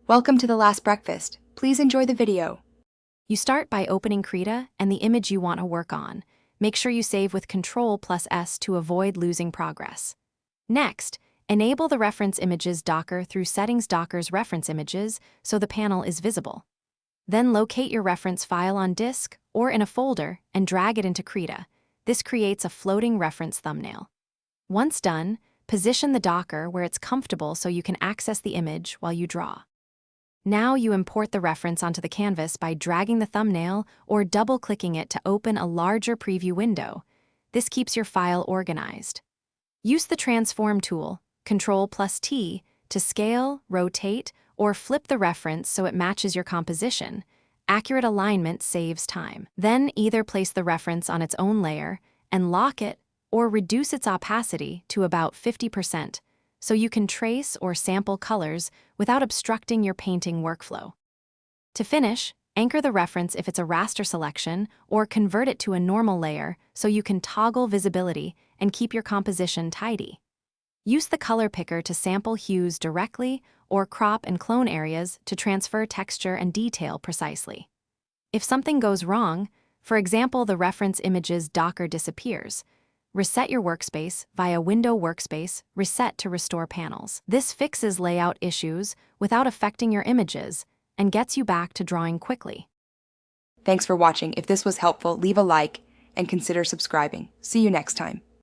Welcome to the last breakfast. Please enjoy the video. You start by opening Krita and the image you want to work on. Make sure you save with Ctrl+S to avoid losing progress. Next, enable the reference images Docker through Settings Docker's reference images so the panel is visible. Then locate your reference file on disk or in a folder and drag it into Krita. This creates a floating reference thumbnail. Once done, position the Docker where it's comfortable so you can access the image while you draw. Now you import the reference onto the canvas by dragging the thumbnail or double-clicking it to open a larger preview window. This keeps your file organized. Use the Transform tool, Ctrl+T, to scale, rotate, or flip the reference so it matches your composition. Accurate alignment saves time. Then either place the reference on its own layer and lock it or reduce its opacity to about 50%. So you can trace or sample colors without obstructing your painting workflow. To finish, anchor the reference if it's a raster selection or convert it to a normal layer so you can toggle visibility and keep your composition tidy. Use the color picker to sample hues directly or crop and clone areas to transfer texture and detail precisely. If something goes wrong, for example, the reference image's Docker disappears, reset your workspace via Window Workspace Reset to restore panels. This fixes layout issues without affecting your images and gets you back to drawing quickly. Thanks for watching. If this was helpful, leave a like and consider subscribing. See you next time.